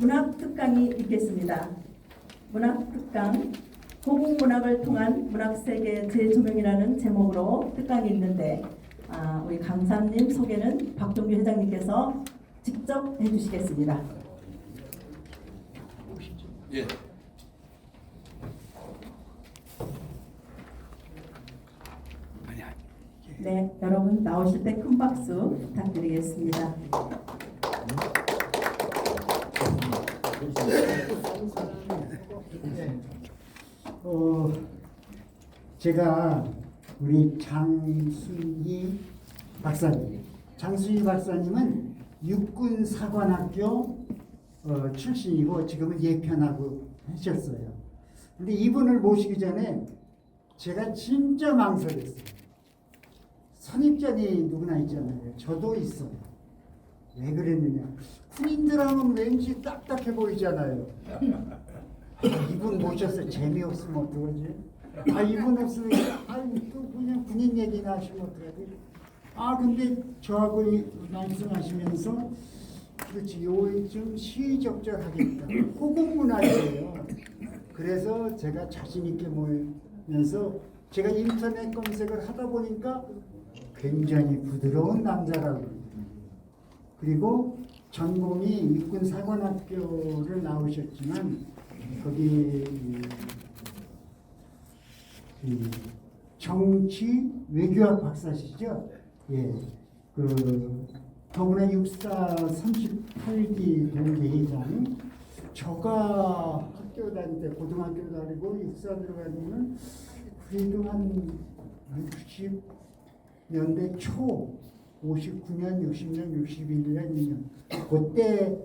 문학특강이 있겠습니다. 문학특강, 고국문학을 통한 문학세계 재조명이라는 제목으로 특강이 있는데 우리 강사님 소개는 박종규 회장님께서 직접 해주시겠습니다. 예. 네, 여러분 나오실 때 큰 박수 부탁드리겠습니다. 제가 우리 장순희 박사님은 육군사관학교 출신이고 지금은 예편하고 하셨어요. 근데 이분을 모시기 전에 제가 진짜 망설였어요. 선입견이 누구나 있잖아요. 저도 있어요. 왜 그랬느냐? 군인들 하면 왠지 딱딱해 보이잖아요. 이분 모셔서 재미없으면 어떡하지? 이분 없으면 또 그냥 군인 얘기나 하시면 어떡하지? 근데 저하고 말씀하시면서 그렇지, 좀 시의적절하겠다. 호국문학이에요. 그래서 제가 자신 있게 모이면서 제가 인터넷 검색을 하다 보니까 굉장히 부드러운 남자라고. 그리고 전공이 육군사관학교를 나오셨지만 거기 정치 외교학 박사시죠? 예. 더구나 육사 38기 동계회장. 저가 학교 다닐 때 고등학교 다니고 육사 들어가면 그래도 한 60년대 초 59년, 60년, 61년, 2년 그때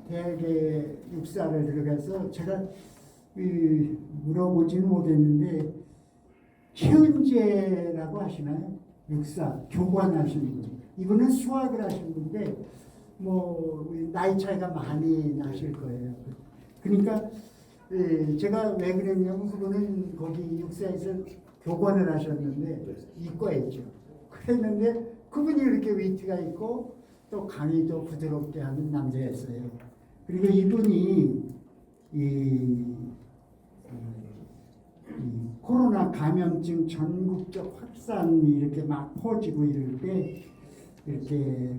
대학에 육사를 들어가서 제가 물어보지는 못했는데 최은재라고 하시나요? 육사 교관하시는 분. 이분은 수학을 하시는 분인데 나이 차이가 많이 나실 거예요. 그러니까 제가 왜 그랬냐면 그분은 거기 육사에서 교관을 하셨는데 이과였죠. 그랬는데 그분이 이렇게 위트가 있고 또 강의도 부드럽게 하는 남자였어요. 그리고 이분이 이 코로나 감염증 전국적 확산이 이렇게 막 퍼지고 이럴 때 이렇게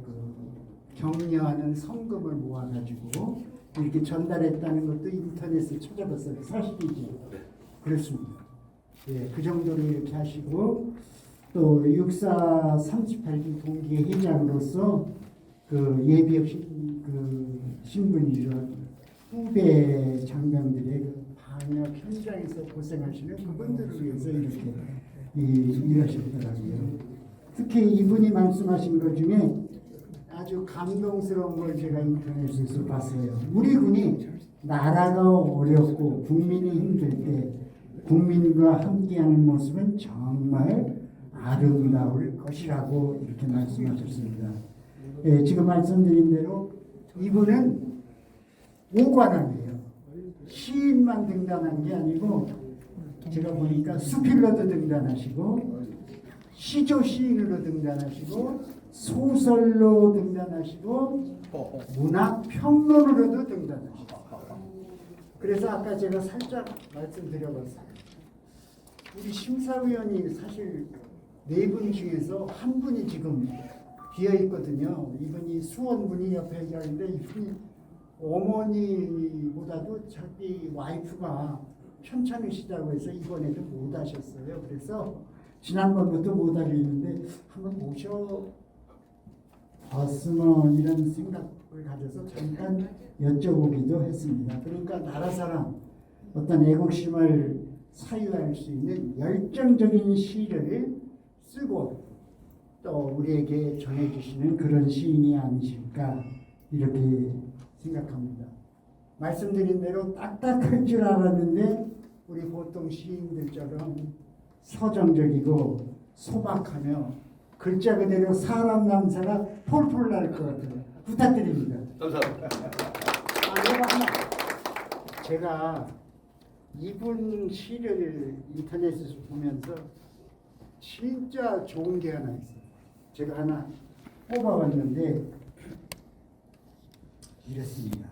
격려하는 성금을 모아가지고 이렇게 전달했다는 것도 인터넷에 찾아봤어요. 사실이죠. 그렇습니다. 예, 그 정도로 이렇게 하시고 또 육사 38기 동기 회장으로서 예비역 신분이죠. 후배 장병들의 방역 현장에서 고생하시는 그분들을 위해서 이렇게 일하셨더라고요. 특히 이분이 말씀하신 것 중에 아주 감동스러운 걸 제가 인터넷에서 봤어요. 우리 군이 나라가 어렵고 국민이 힘들 때 국민과 함께하는 모습은 정말 아름다울 것이라고 이렇게 말씀하셨습니다. 지금 말씀드린 대로 이분은 오관왕이에요. 시인만 등단한 게 아니고 제가 보니까 수필로도 등단하시고 시조 시인으로 등단하시고 소설로 등단하시고 문학 평론으로도 등단하시고. 그래서 아까 제가 살짝 말씀드려봤어요. 우리 심사위원이 사실 4분 중에서 한 분이 지금 비어 있거든요. 이분이 수원분이 옆에 계시는데 이분이 어머니보다도 자기 와이프가 편찮으시다고 해서 이번에도 못 하셨어요. 그래서 지난번부터 못 하겠는데 한번 모셔봤으면 이런 생각을 가져서 잠깐 여쭤보기도 했습니다. 그러니까 나라 사랑, 어떤 애국심을 사유할 수 있는 열정적인 시를 쓰고 또 우리에게 전해주시는 그런 시인이 아니실까 이렇게 생각합니다. 말씀드린 대로 딱딱할 줄 알았는데 우리 보통 시인들처럼 서정적이고 소박하며 글자 그대로 사람 남사가 폴폴 날 것 같아요. 부탁드립니다. 감사합니다. 제가 이분 시를 인터넷에서 보면서 진짜 좋은 게 하나 있어요. 제가 하나 뽑아봤는데 이렇습니다.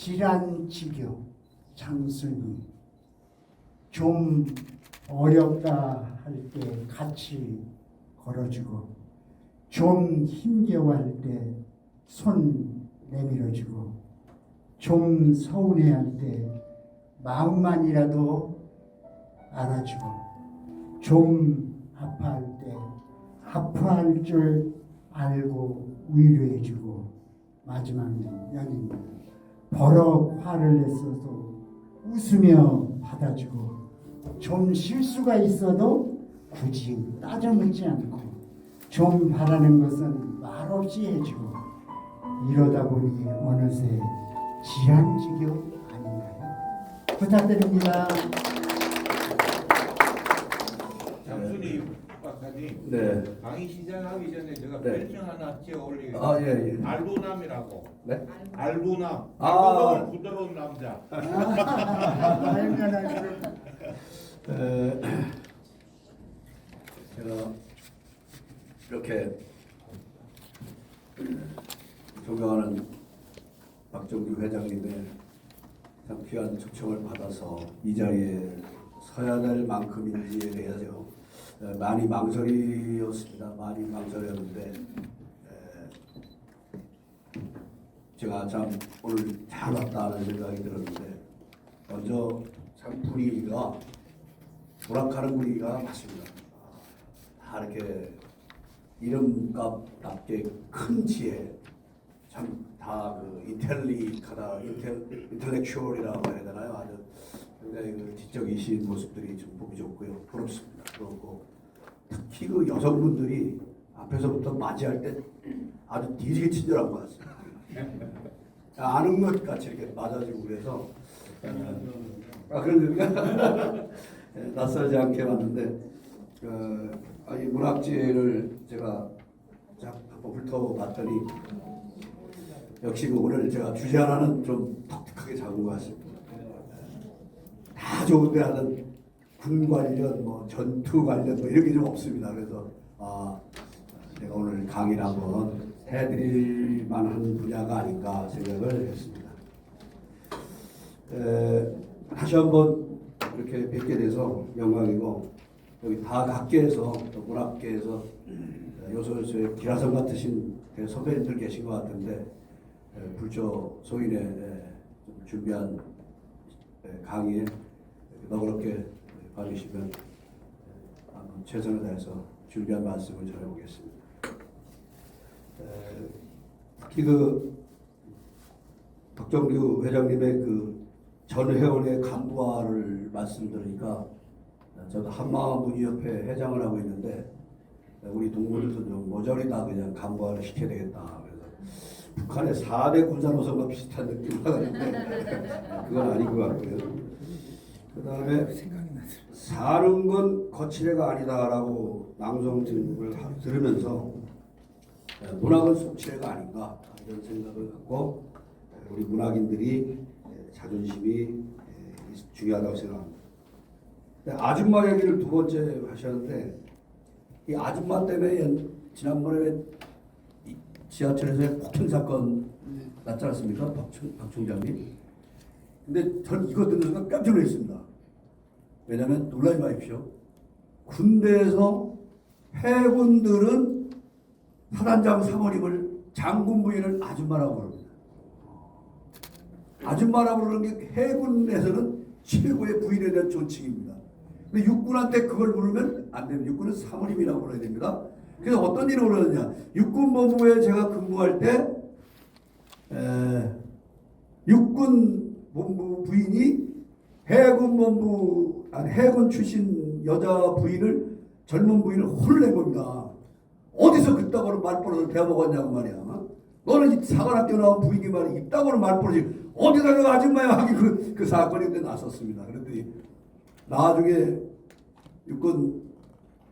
질환지교 장순이 좀 어렵다 할 때 같이 걸어주고 좀 힘겨워할 때 손 내밀어주고 좀 서운해할 때 마음만이라도 알아주고 좀 아파할 때 아파할 줄 알고 위로해주고 마지막은 연인입니다. 버럭 화를 냈어도 웃으며 받아주고 좀 실수가 있어도 굳이 따져 묻지 않고 좀 바라는 것은 말없이 해주고 이러다 보니 어느새 지한지교 아닌가요? 부탁드립니다. 장순이 박사님, 네. 강의 시작하기 전에 제가 네. 별명 하나 지어 올리겠습니다. 아, 예, 예. 알부남이라고. 네? 알부남. 아. 알부남은 부드러운 남자. 제가 이렇게 존경하는 박정규 회장님의 참 귀한 초청을 받아서 이 자리에 서야 될 만큼인지에 대해서 많이 망설이었습니다. 많이 망설였는데 제가 참 오늘 잘 왔다는 생각이 들었는데 먼저 참 분위기가 오락하는 분위기가 맞습니다. 다 이렇게 이름값답게 큰 지혜 참 다 그 인텔렉츄얼이라고 해야 되나요? 아주 굉장히 그 지적이신 모습들이 좀 보기 좋고요. 부럽습니다. 그렇고 특히 그 여성분들이 앞에서부터 맞이할 때 아주 되게 친절한 것 같습니다. 아는 것 같이 이렇게 맞아주고 그래서 그런 낯설지 않게 왔는데 이 문학지를 제가 한번 훑어봤더니 역시 오늘 제가 주제 하나는 좀 독특하게 잡은 것 같습니다. 다 좋은데 하는 군 관련, 뭐 전투 관련 뭐 이런 게 좀 없습니다. 그래서 제가 오늘 강의를 한번 해드릴 만한 분야가 아닌가 생각을 했습니다. 다시 한번 이렇게 뵙게 돼서 영광이고 여기 다 각계에서 또 문학계에서 요소요소의 기라성 같으신 선배님들 계신 것 같은데 불조 소인의 준비한 강의에 너그럽게 봐주시면 한번 최선을 다해서 준비한 말씀을 전해보겠습니다. 특히 그 박정규 회장님의 그 전 회원의 간부화를 말씀드리니까 저도 한마문의협회 회장을 하고 있는데 우리 동무들도 좀 모조리 다 그냥 간부화를 시켜야 되겠다. 그래서 북한의 4대 군사노선과 비슷한 느낌이 나는데 그건 아닌 것 같고요. 그 다음에 사는 건 거칠애가 아니다라고 낭송을 들으면서 문학은 속치애가 아닌가 이런 생각을 갖고 우리 문학인들이 자존심이 중요하다고 생각합니다. 아줌마 얘기를 두 번째 하셨는데 이 아줌마 때문에 지난번에 지하철에서의 폭행 사건 났지 않습니까? 박 총장님. 근데 전 이거 듣는 순간 깜짝 놀랐습니다. 왜냐하면 놀라지 마십시오. 군대에서 해군들은 사단장 사모님을 장군 부인을 아줌마라고 부릅니다. 아줌마라고 부르는 게 해군에서는 최고의 부인에 대한 존칭입니다. 근데 육군한테 그걸 부르면 안 됩니다. 육군은 사모님이라고 불러야 됩니다. 그래서 어떤 일을 그러느냐. 육군본부에 제가 근무할 때 육군본부 부인이 해군 출신 여자 부인을 젊은 부인을 혼낸 겁니다. 어디서 그따구로 말버릇을 배워먹었냐고 말이야. 너는 사관학교 나온 부인이 말이야. 이따구로 말버릇이 어디다 그 아줌마야 하기 그 사건이 그때 났었습니다. 그랬더니 나중에 육군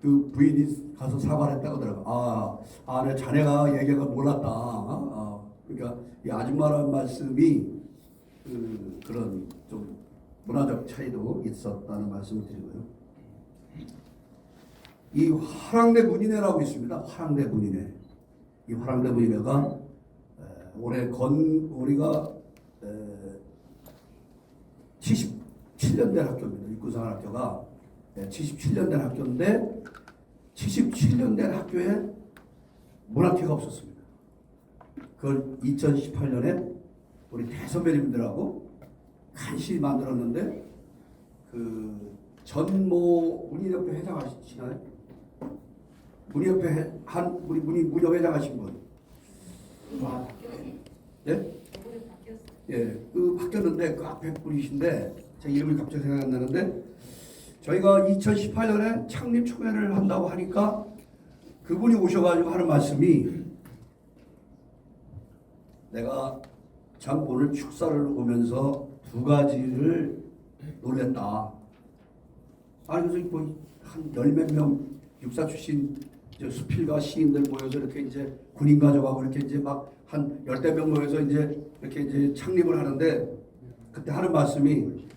그 부인이 가서 사과를 했다고 하더라고요. 내 자네가 얘기한 걸 몰랐다. 그러니까 이 아줌마라는 말씀이 그런 좀 문화적 차이도 있었다는 말씀을 드리고요. 이 화랑대 문인회라고 있습니다. 화랑대 문인회. 이 화랑대 문인회가 올해 우리가 77년 된 학교입니다. 육군사관학교가 77년 된 학교인데 77년 된 학교에 문학회가 없었습니다. 그걸 2018년에 우리 대선배님들하고 간신히 만들었는데 그 전모 문희협회 회장 하시나요? 문희협회 우리 문희협회 회장 하신 분. 예? 예, 그 바뀌었는데 그 앞에 분이신데 제 이름이 갑자기 생각이 안 나는데 저희가 2018년에 창립 초회를 한다고 하니까 그분이 오셔가지고 하는 말씀이 내가 참 오늘 축사를 오면서 두 가지를 놀랬다. 아니 그래서 뭐한 열 몇 명 육사 출신 수필가 시인들 모여서 이렇게 이제 군인 가족하고 이렇게 이제 막 한 열대 명 모여서 이제 이렇게 이제 창립을 하는데 그때 하는 말씀이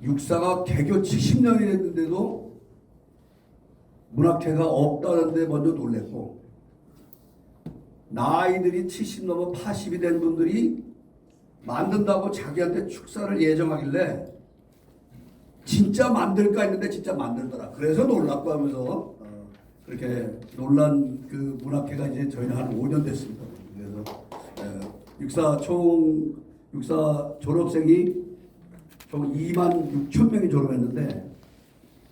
육사가 개교 70년이 됐는데도 문학회가 없다는데 먼저 놀랬고 나이들이 70 넘어 80이 된 분들이 만든다고 자기한테 축사를 예정하길래 진짜 만들까 했는데 진짜 만들더라. 그래서 놀랐고 하면서 그렇게 놀란 그 문학회가 이제 저희는 한 5년 됐습니다. 그래서 육사 졸업생이 총 2만 6천 명이 졸업했는데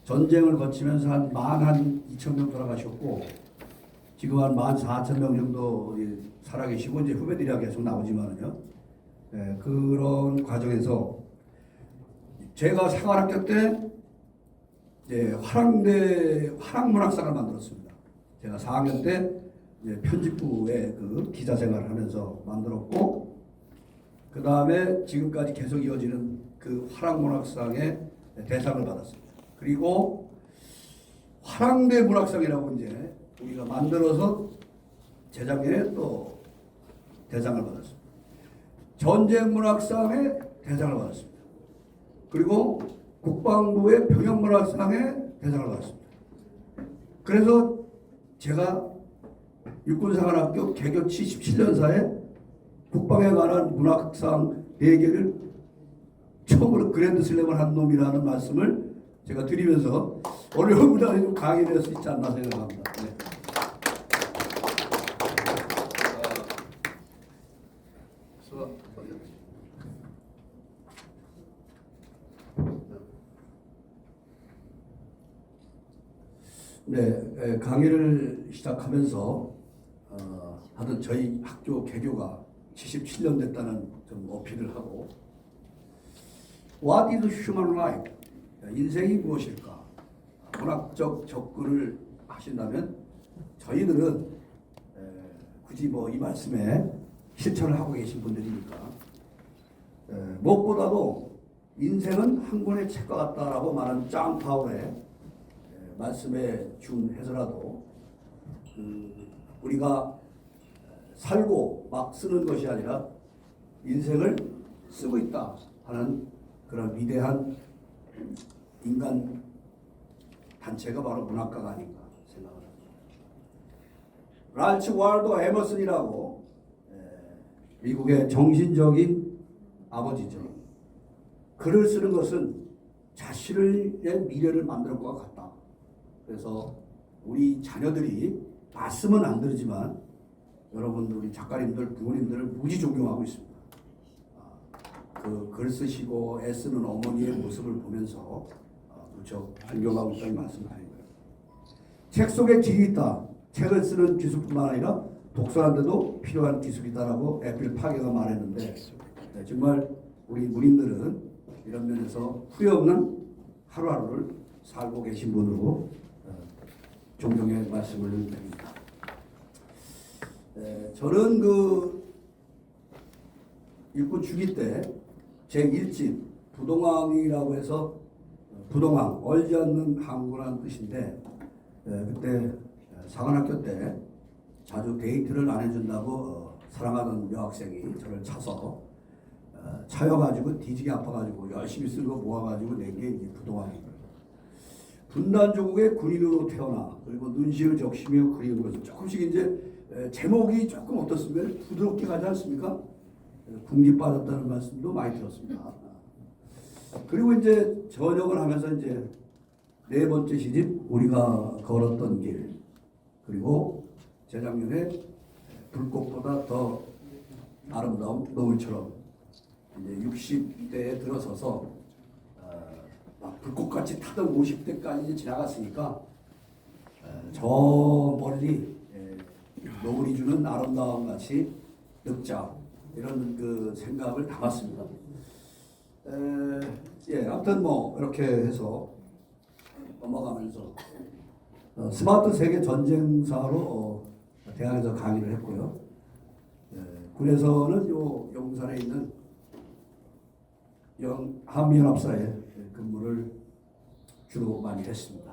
전쟁을 거치면서 한 12,000명 돌아가셨고 지금 한 14,000명 정도 살아계시고 이제 후배들이 계속 나오지만은요. 그런 과정에서 제가 사관학교 때 화랑문학상을 만들었습니다. 제가 4학년 때 편집부에 그 기자 생활을 하면서 만들었고 그 다음에 지금까지 계속 이어지는 그 화랑문학상의 대상을 받았습니다. 그리고 화랑대 문학상이라고 이제 우리가 만들어서 재작년에 또 대상을 받았습니다. 전쟁문학상의 대상을 받았습니다. 그리고 국방부의 병역문학상의 대상을 받았습니다. 그래서 제가 육군사관학교 개교 77년사에 국방에 관한 문학상 4개를 처음으로 그랜드슬램을 한 놈이라는 말씀을 제가 드리면서 오늘 무단히 좀 강의될 수 있지 않나 생각합니다. 네. 네, 강의를 시작하면서 하던 저희 학교 개교가 77년 됐다는 좀 어필을 하고 What is human life? 인생이 무엇일까? 문학적 접근을 하신다면 저희들은 굳이 뭐 이 말씀에 실천을 하고 계신 분들이니까 무엇보다도 인생은 한 권의 책과 같다라고 말한 짱 파울의 말씀에 준해서라도 우리가 살고 막 쓰는 것이 아니라 인생을 쓰고 있다 하는 그런 위대한 인간 단체가 바로 문학가가 아닌가 생각을 합니다. 랄츠 월도 에머슨이라고 미국의 정신적인 아버지죠. 글을 쓰는 것은 자신의 미래를 만들 것과 같다. 그래서 우리 자녀들이 말씀은 안 들지만 여러분 우리 작가님들 부모님들을 무지 존경하고 있습니다. 그 글 쓰시고 애쓰는 어머니의 모습을 보면서 무척 존경하고 있다는 말씀을 드린 거예요. 책 속에 길이 있다. 책을 쓰는 기술뿐만 아니라 독서하는데도 필요한 기술이다라고 에필 파게가 말했는데 정말 우리 문인들은 이런 면에서 후회 없는 하루하루를 살고 계신 분으로 존경의 말씀을 드립니다. 저는 그 육군 중위 때 제1집 부동항이라고 해서 부동항, 얼지 않는 항구라는 뜻인데 그때 사관학교 때 자주 데이트를 안 해준다고 사랑하는 여학생이 저를 차서 차여가지고 뒤지게 아파가지고 열심히 쓰고 모아가지고 낸 게 이제 부동항이에요. 분단조국의 군인으로 태어나 그리고 눈시울 적시며 그리는 것은 조금씩 이제 제목이 조금 어떻습니까? 부드럽게 가지 않습니까? 궁지 빠졌다는 말씀도 많이 들었습니다. 그리고 이제 전역을 하면서 이제 네 번째 시집 우리가 걸었던 길, 그리고 재작년에 불꽃보다 더 아름다운 노을처럼 이제 60대에 들어서서 막 불꽃같이 타던 50대까지 지나갔으니까 저 멀리 노을이 주는 아름다움 같이 늙자 이런 그 생각을 담았습니다. 아무튼 뭐 이렇게 해서 넘어가면서 스마트 세계 전쟁사로 대학에서 강의를 했고요. 군에서는 요 용산에 있는 한미연합사에 근무를 주로 많이 했습니다.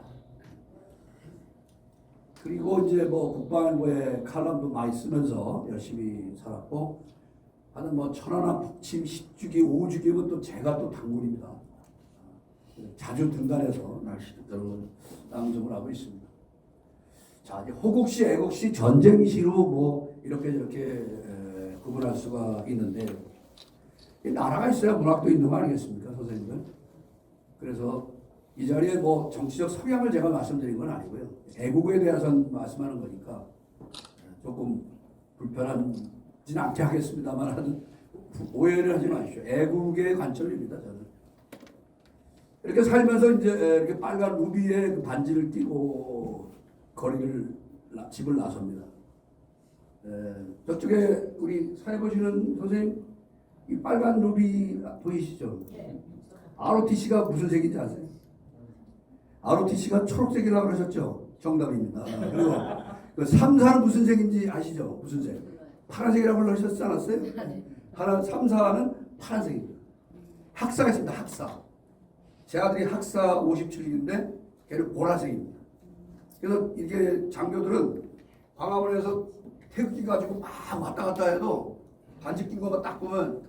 그리고 이제 뭐 국방부에 칼럼도 많이 쓰면서 열심히 살았고, 하는 뭐 천안함 북침 10주기 5주기면 또 제가 또 단골입니다. 자주 등단해서 낚시들을 낭송을 하고 있습니다. 자, 이제 호국시, 애국시, 전쟁시로 뭐 이렇게 저렇게 구분할 수가 있는데, 이 나라가 있어야 문학도 있는 거 아니겠습니까, 선생님들? 그래서 이 자리에 뭐 정치적 성향을 제가 말씀드린 건 아니고요. 애국에 대해서 말씀하는 거니까 조금 불편하진 않게 하겠습니다만 오해를 하지 마십시오. 애국의 관점입니다, 저는. 이렇게 살면서 이제 이렇게 빨간 루비에 그 반지를 띠고 집을 나섭니다. 저쪽에 우리 사회 보시는 선생님, 이 빨간 루비 보이시죠? ROTC가 무슨 색인지 아세요? ROTC가 초록색이라고 그러셨죠? 정답입니다. 그리고 그 3사는 무슨 색인지 아시죠? 무슨 색? 파란색이라고 그러셨지 않았어요? 3사는 파란색입니다. 학사가 있습니다. 학사. 제 아들이 학사 57인데 걔는 보라색입니다. 그래서 이게 장교들은 광화문에서 태극기 가지고 막 왔다 갔다 해도 반지 낀 것만 딱 보면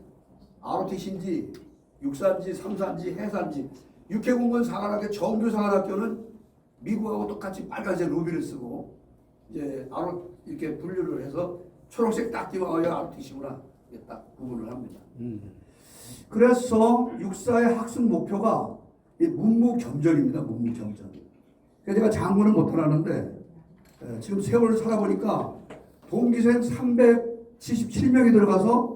ROTC인지 육사인지 삼사인지 해사인지, 육해공군 사관학교 정규 사관학교는 미국하고 똑같이 빨간색 루비를 쓰고 이제 이렇게 분류를 해서 초록색 딱 띄면 ROTC구나 이렇게 딱 구분을 합니다. 그래서 육사의 학습 목표가 문무겸전입니다. 문무겸전. 그래서 제가 장군은 못하라는데 지금 세월을 살아보니까 동기생 377명이 들어가서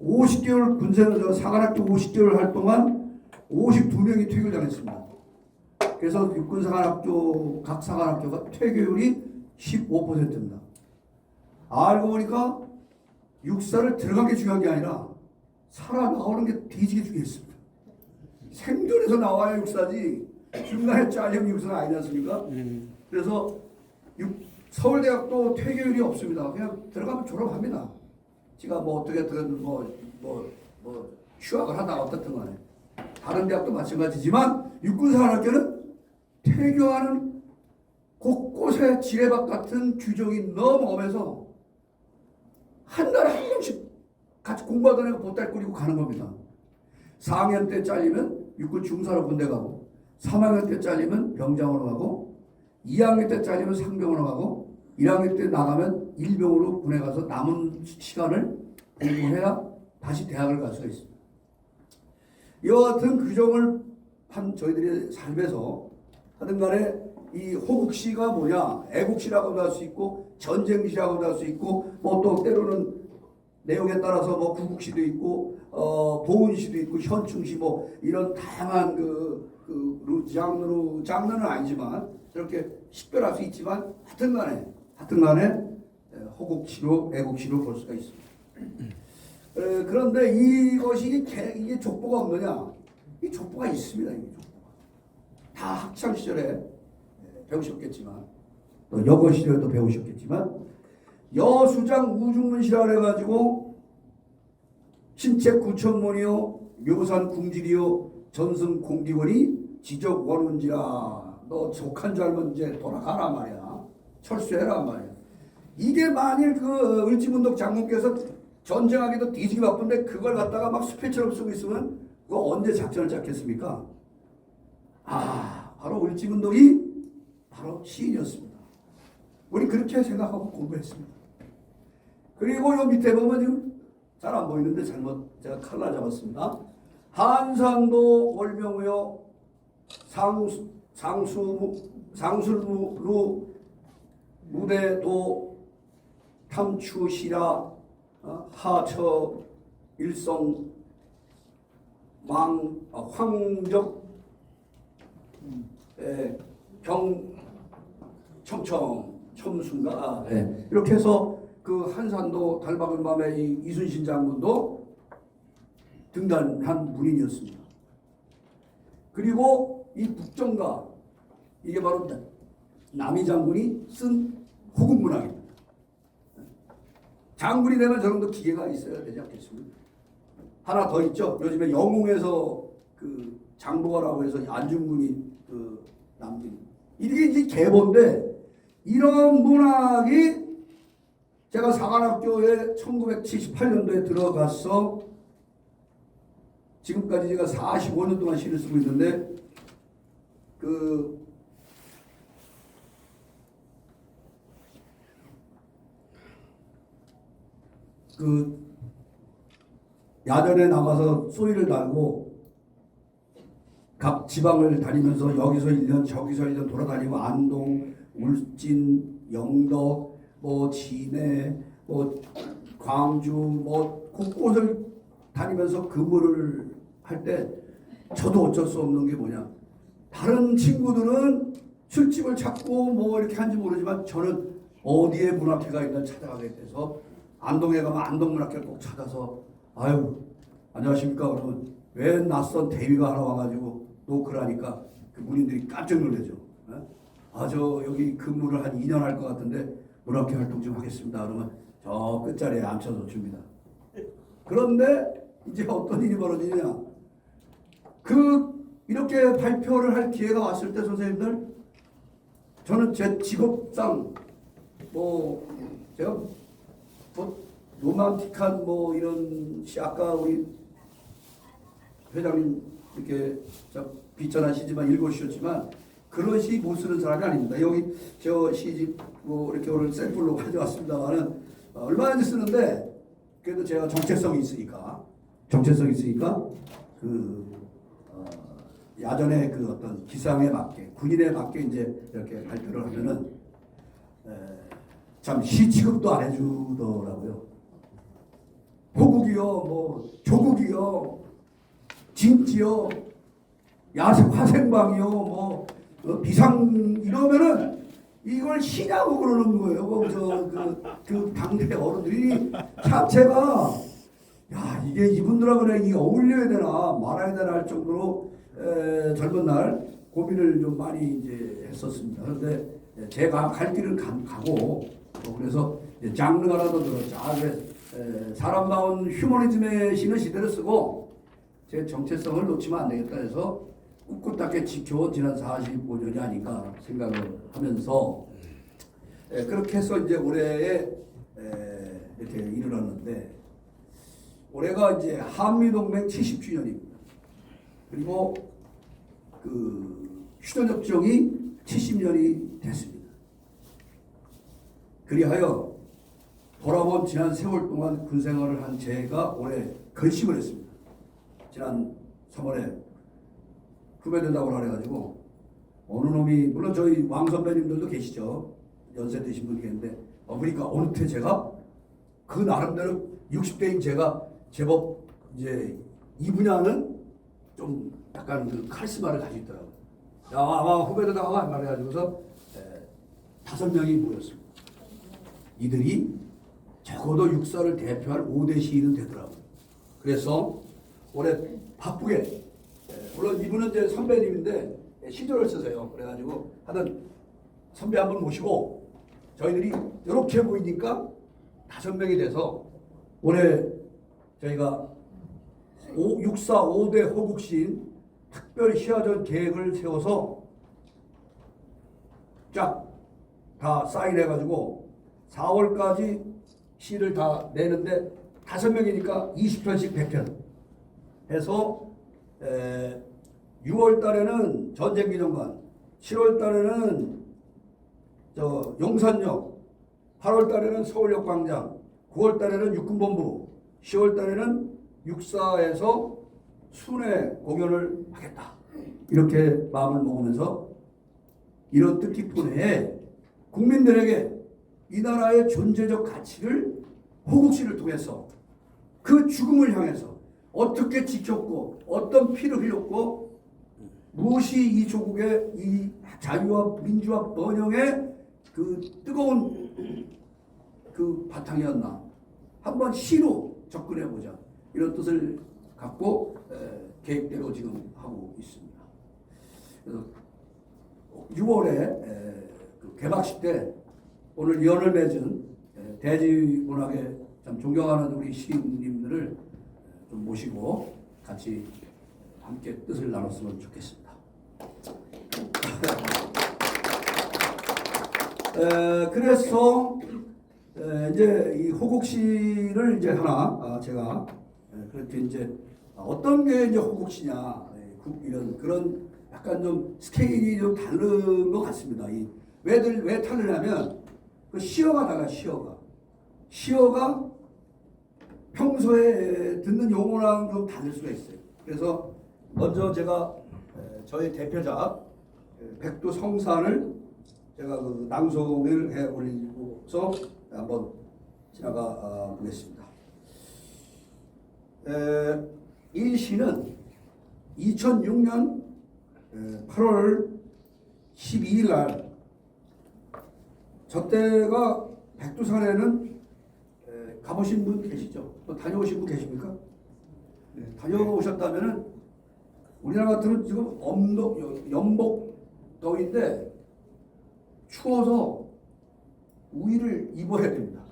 50개월 군생을 사관학교 50개월 할 동안 52명이 퇴교를 당했습니다. 그래서 육군사관학교 각 사관학교가 퇴교율이 15%입니다. 알고 보니까 육사를 들어간 게 중요한 게 아니라 살아나오는 게 뒤지게 중요했습니다. 생존해서 나와야 육사지 중간에 잘리면 육사가 아니지 않습니까? 그래서 서울대학도 퇴교율이 없습니다. 그냥 들어가면 졸업합니다. 제가 뭐 어떻게든 뭐 휴학을 하다가 어떻든 간에 다른 대학도 마찬가지지만 육군사관학교는 퇴교하는 곳곳에 지뢰밭 같은 규정이 너무 엄해서 한 달에 한 명씩 같이 공부하던 애가 보따리 꾸리고 가는 겁니다. 4학년 때 잘리면 육군 중사로 군대 가고, 3학년 때 잘리면 병장으로 가고, 2학년 때 잘리면 상병으로 가고, 1학년 때 나가면 일병으로 군에 가서 남은 시간을 공부해야 다시 대학을 갈 수가 있습니다. 이와 같은 규정을 한 저희들이 삶에서 하든 간에 이 호국시가 뭐냐, 애국시라고도 할 수 있고 전쟁시라고도 할 수 있고 뭐 또 때로는 내용에 따라서 뭐 구국시도 있고 보은시도 있고 현충시 뭐 이런 다양한 장르는 아니지만 이렇게 식별할 수 있지만 하여튼 간에 호국시로 애국시로 볼 수가 있습니다. 그런데 이게 족보가 없느냐? 이 족보가 있습니다. 이 족보가 다 학창 시절에 배우셨겠지만 또 여고 시절에도 배우셨겠지만 여수장 우중문시라 해가지고 신책 9천문이요 묘산 궁질이요 전승 공기원이 지적 원운지라. 너 족한 줄 알면 이제 돌아가라 말이야. 철수해라 말이야. 이게 만일 그 을지문덕 장군께서 전쟁하기도 뒤지기 바쁜데 그걸 갖다가 막 수필처럼 쓰고 있으면 그거 언제 작전을 짰겠습니까? 바로 을지문덕이 바로 시인이었습니다. 우리 그렇게 생각하고 공부했습니다. 그리고 요 밑에 보면 지금 잘 안 보이는데 잘못 제가 칼라 잡았습니다. 한산도 월명우여 상술루 무대도 탐추시라 하처 일성 황적 경 첨순가 이렇게 해서 그 한산도 달박은 밤에 이 이순신 장군도 등단한 문인이었습니다. 그리고 이 북정가 이게 바로 남이 장군이 쓴 호국 문학입니다. 장군이 되면 저런 도 기계가 있어야 되지 않겠습니까? 하나 더 있죠. 요즘에 영웅에서 그 장보가라고 해서 안중근이 그 남긴 이게 이제 계보인데 이런 문학이 제가 사관학교에 1978년도에 들어가서 지금까지 제가 45년 동안 시를 쓰고 있는데 그 야전에 나가서 소리를 달고 각 지방을 다니면서 여기서 1년 저기서 1년 돌아다니고 안동, 울진, 영덕, 뭐 진해, 뭐 광주, 뭐 곳곳을 다니면서 근무를 할 때 저도 어쩔 수 없는 게 뭐냐, 다른 친구들은 술집을 찾고 뭐 이렇게 한지 모르지만 저는 어디에 문학회가 있나 찾아가게 돼서 안동에 가면 안동문학회를 꼭 찾아서 아유 안녕하십니까 그러면 왜 낯선 대위가 하나 와가지고 노크를 하니까 그 문인들이 깜짝 놀라죠. 저 여기 근무를 한 2년 할 것 같은데 문학회 활동 좀 하겠습니다. 그러면 저 끝자리에 앉혀서 줍니다. 그런데 이제 어떤 일이 벌어지냐, 이렇게 발표를 할 기회가 왔을 때 선생님들, 저는 제 직업상 뭐 제가 뭐 로man틱한 뭐 이런 시, 아까 우리 회장님 이렇게 비천하시지만 읽어주셨지만 그런 시 못 쓰는 사람이 아닙니다. 여기 저 시집 뭐 이렇게 오늘 샘플로 가져왔습니다만은 얼마나 쓰는데 그래도 제가 정체성이 있으니까 야전의 그 어떤 기상에 맞게 군인에 맞게 이제 이렇게 발표를 하면은 참 시 취급도 안 해주더라고요. 호국이요, 뭐 조국이요, 진지요, 화생방이요, 뭐 비상 이러면은 이걸 시냐고 그러는 거예요. 그 당대 어른들이 자체가 야 이게 이분들하고는 이 어울려야 되나 말아야 되나 할 정도로 젊은 날 고민을 좀 많이 이제 했었습니다. 그런데 제가 갈 길은 가고 그래서 장르가 하나 더 들었죠. 사람다운 휴머니즘의 시는 시대를 쓰고 제 정체성을 놓치면 안 되겠다 해서 꿋꿋하게 지켜온 지난 45년이 아닌가 생각을 하면서 그렇게 해서 이제 올해에 이렇게 이르렀는데 올해가 이제 한미동맹 70주년입니다. 그리고 그 휴전협정이 70년이 됐습니다. 그리하여 돌아본 지난 세월 동안 군생활을 한 제가 올해 결심을 했습니다. 지난 3월에 후배된다고 그래가지고 어느 놈이 물론 저희 왕 선배님들도 계시죠. 연세 드신 분이 계신데 그러니까 어느 때 제가 그 나름대로 60대인 제가 제법 이제 이 분야는 좀 약간 그 카리스마를 가지고 있더라고요. 야, 와 후배들 나와 말해가지고서 5명이 모였습니다. 이들이 적어도 육사를 대표할 5대 시인은 되더라고요. 그래서 올해 바쁘게 물론 이분은 이제 선배님인데 시조를 쓰세요. 그래가지고 하여튼 선배 한 분 모시고 저희들이 이렇게 보이니까 5명이 돼서 올해 저희가 6사 5대 호국시인 특별 시화전 계획을 세워서 쫙 다 사인해가지고 4월까지 시를 다 내는데 5명이니까 20편씩 100편 해서 6월 달에는 전쟁기념관, 7월 달에는 용산역, 8월 달에는 서울역 광장, 9월 달에는 육군본부, 10월 달에는 육사에서 순회 공연을 하겠다. 이렇게 마음을 먹으면서 이런 뜻깊은 해에 국민들에게 이 나라의 존재적 가치를 호국씨를 통해서 그 죽음을 향해서 어떻게 지켰고 어떤 피를 흘렸고 무엇이 이 조국의 이 자유와 민주화 번영의 그 뜨거운 그 바탕이었나 한번 시로 접근해보자 이런 뜻을 갖고 계획대로 지금 하고 있습니다. 그래서 6월에 그 개막식 때 오늘 연을 맺은 대지문학에 참 존경하는 우리 시인님들을 좀 모시고 같이 함께 뜻을 나눴으면 좋겠습니다. 그래서 이제 이 호국시를 이제 하나 제가 그렇게 이제 어떤 게 이제 호국시냐 이런 그런 약간 좀 스케일이 좀 다른 것 같습니다. 왜 다르냐면 그 시어가 달라 시어가 평소에 듣는 용어랑 좀 다를 수가 있어요. 그래서 먼저 제가 저의 대표작 백두성산을 제가 그 낭송을 해 올리고서 한번 지나가 보겠습니다. 이 시는 2006년 8월 12일 날 저때가 백두산에는 가보신 분 계시죠? 또 다녀오신 분 계십니까? 네, 다녀오셨다면은 우리나라 같으면 지금 연복 더위인데 추워서 우위를 입어야 됩니다.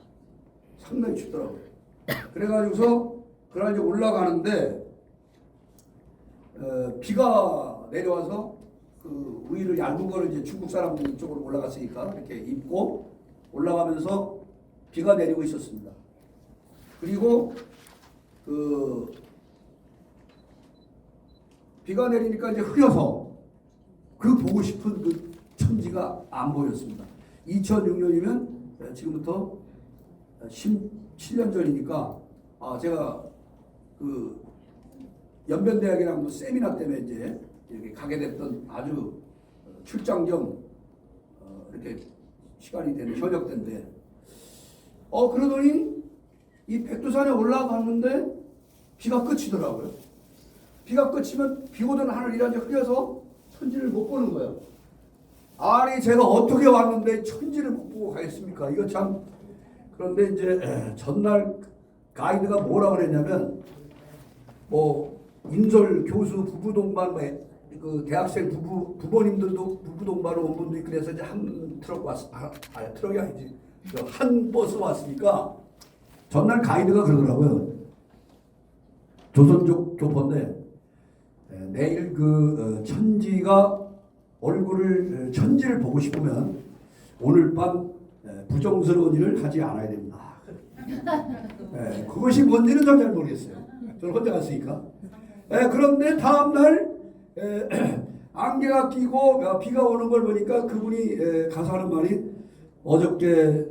상당히 춥더라고요. 그래가지고서 그날 이제 올라가는데 비가 내려와서 그 우위를 얇은 거를 이제 중국 사람 쪽으로 올라갔으니까 이렇게 입고 올라가면서 비가 내리고 있었습니다. 그리고 그 비가 내리니까 이제 흐려서 그 보고 싶은 그 천지가 안 보였습니다. 2006년이면 지금부터 17년 전이니까 제가 그 연변대학이랑 뭐 세미나 때문에 이제 이렇게 가게 됐던 아주 출장 겸 이렇게 시간이 되는 현역 때인데 그러더니 이 백두산에 올라갔는데 비가 그치더라고요. 비가 그치면 비 오던 하늘이 이제 흐려서 천지를 못 보는 거예요. 아니 제가 어떻게 왔는데 천지를 못 보고 가겠습니까? 이거 참. 그런데 이제 전날 가이드가 뭐라 그랬냐면 뭐 인솔 교수 부부 동반 그 대학생 부모님들도 부부 동반으로 온 분도 있고 그래서 이제 한 트럭 트럭이 아니지 한 버스 왔으니까 전날 가이드가 그러더라고요. 조선족 교포인데 내일 그 천지가 천지를 보고 싶으면 오늘 밤 부정스러운 일을 하지 않아야 됩니다. 그것이 뭔지는 전 잘 모르겠어요. 저는 혼자 갔으니까. 그런데 다음날 안개가 끼고 비가 오는 걸 보니까 그분이 가서 하는 말이 어저께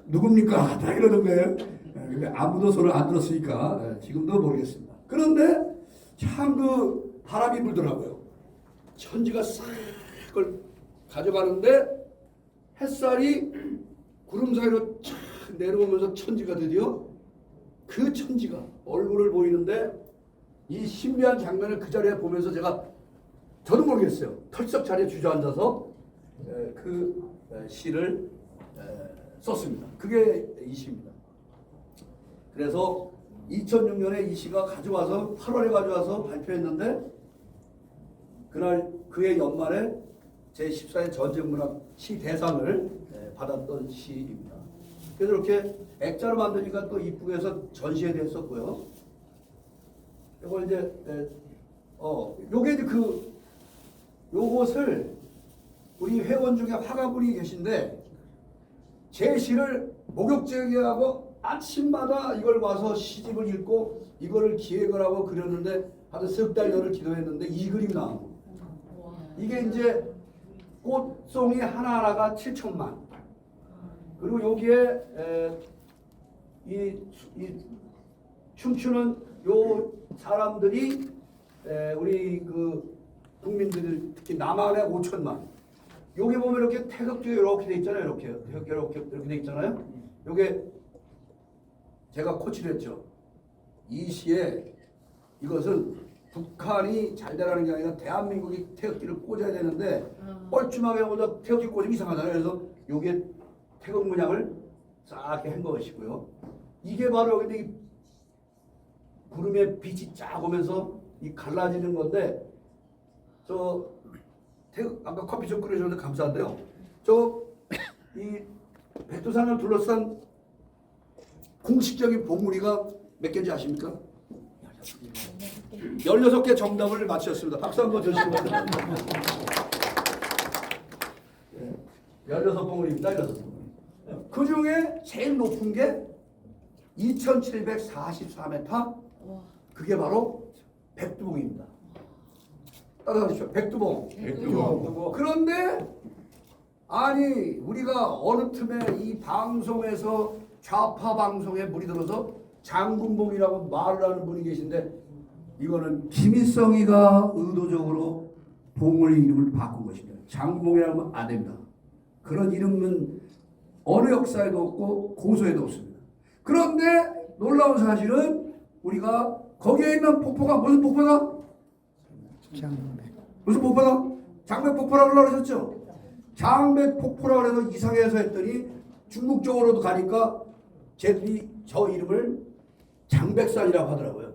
누굽니까? 다 이러는 거예요. 근데 아무도 손을 안 들었으니까 지금도 모르겠습니다. 그런데 참 그 바람이 불더라고요. 천지가 싹 그걸 가져가는데 햇살이 구름 사이로 쫙 내려오면서 천지가 드디어 그 천지가 얼굴을 보이는데 이 신비한 장면을 그 자리에 보면서 저도 모르겠어요. 털썩 자리에 주저앉아서 그 시를 썼습니다. 그게 이 시입니다. 그래서 2006년에 이 시가 8월에 가져와서 발표했는데 그날 그해 연말에 제14회 전쟁문학 시 대상을 받았던 시입니다. 그래서 이렇게 액자로 만드니까 또 이쁘게 해서 전시에 됐었고요. 이걸 이제 요게 이제 요것을 우리 회원 중에 화가분이 계신데 제 시를 목욕제기하고 아침마다 이걸 와서 시집을 읽고 이거를 기획을 하고 그렸는데 한 석 달여를 기도했는데 이 그림이 나오고 이게 이제 꽃송이 하나하나가 7천만 그리고 여기에 이 춤추는 요 사람들이 우리 그 국민들 특히 남한의 5천만. 여기 보면 이렇게 태극기 이렇게 돼 있잖아요. 이렇게 태극기 이렇게 돼 있잖아요. 요게 제가 코치를 했죠. 이 시에 이것은 북한이 잘 되라는 게 아니라 대한민국이 태극기를 꽂아야 되는데 뻘쭘하게 먼저 태극기 꽂으면 이상하잖아요. 그래서 요게 태극 문양을 싹 한 것이고요. 이게 바로 근데 이 구름에 빛이 쫙 오면서 이 갈라지는 건데 저 태극 아까 커피 좀 끓여주는데 감사한데요. 저 이 백두산을 둘러싼 공식적인 봉우리가 몇 개인지 아십니까? 16개 정답을 맞추셨습니다. 박수 한번 주시기 바랍니다. 16봉우리입니다. 16봉우리. 그 중에 제일 높은 게 2744m. 그게 바로 백두봉입니다. 따라가십시오. 백두봉. 백두봉. 그런데 아니 우리가 어느 틈에 이 방송에서 좌파 방송에 물이 들어서 장군봉이라고 말을 하는 분이 계신데 이거는 김일성이가 의도적으로 봉우리 이름을 바꾼 것입니다. 장군봉이라고 하면 안 됩니다. 그런 이름은 어느 역사에도 없고 고서에도 없습니다. 그런데 놀라운 사실은 우리가 거기에 있는 폭포가 무슨 폭포다? 무슨 폭포다? 장백폭포라고 그러셨죠? 장백폭포라고 해서 이상해서 했더니 중국 쪽으로도 가니까 쟤들이 저 이름을 장백산이라고 하더라고요.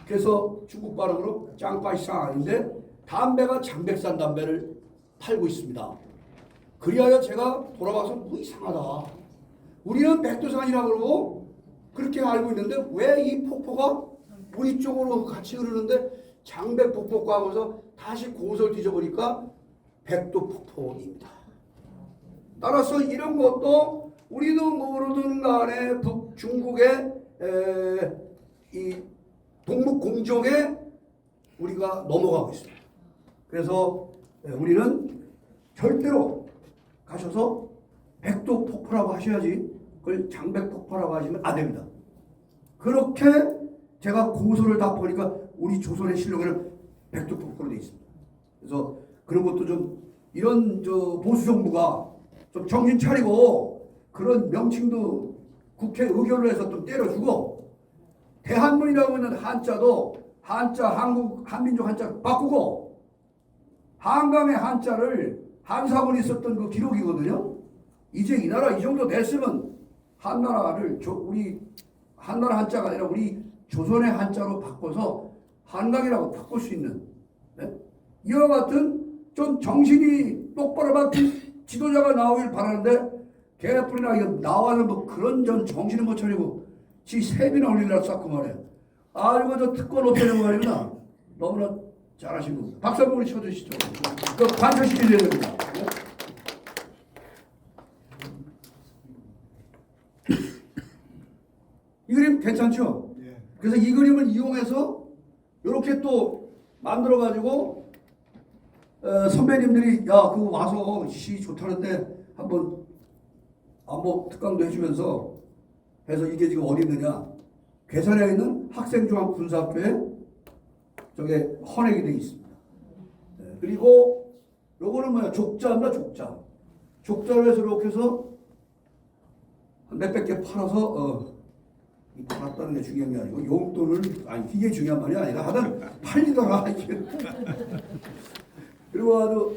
그래서 중국 발음으로 짱빠이상인데 담배가 장백산 담배를 팔고 있습니다. 그리하여 제가 돌아와서 뭐 이상하다. 우리는 백두산이라고 그러고 그렇게 알고 있는데 왜 이 폭포가 우리 쪽으로 같이 흐르는데 장백폭포가 하면서 다시 고설 뒤져보니까 백두폭포입니다. 따라서 이런 것도 우리도 모르는 간에 중국의 이 동북공정에 우리가 넘어가고 있습니다. 그래서 우리는 절대로 가셔서 백두폭포라고 하셔야지 그걸 장백폭포라고 하시면 안 됩니다. 그렇게 제가 고소를 다 보니까 우리 조선의 실력에는 백두폭포로 되어 있습니다. 그래서 그런 것도 좀 이런 보수 정부가 좀 정신 차리고 그런 명칭도 국회 의결을 해서 좀 때려주고 대한문이라고 있는 한자도 한자 한민족 한자 바꾸고 한강의 한자를 한사본이 썼던 그 기록이거든요. 이제 이 나라 이 정도 됐으면 한나라를 우리 한나라 한자가 아니라 우리 조선의 한자로 바꿔서 한강이라고 바꿀 수 있는 이와 같은 좀 정신이 똑바로 박힌 지도자가 나오길 바라는데 개뿔이나 이거 나와서 뭐 그런 전 정신을 못 차리고 지 세비나 올리려고 쌓고 말이에요. 아 이거 저 특권 없애는 거 아니구나. 너무나 잘하신 겁니다. 박수 한번 쳐주시죠. 그 관철시켜야 됩니다. 이 그림 괜찮죠? 그래서 이 그림을 이용해서 이렇게 또 만들어 가지고 선배님들이 야 그거 와서 시 좋다는데 한번 안보 특강도 해주면서 해서 이게 지금 어디 있느냐 괴산에 있는 학생중앙군사학교에 저게 헌액이 되어 있습니다. 그리고 요거는 뭐야 족자입니다. 족자로 해서 이렇게 해서 몇백 개 팔아서 팔았다는 게 중요한 게 아니고 용돈을 아니 이게 중요한 말이 아니라 하여튼 팔리더라. 그리고 아주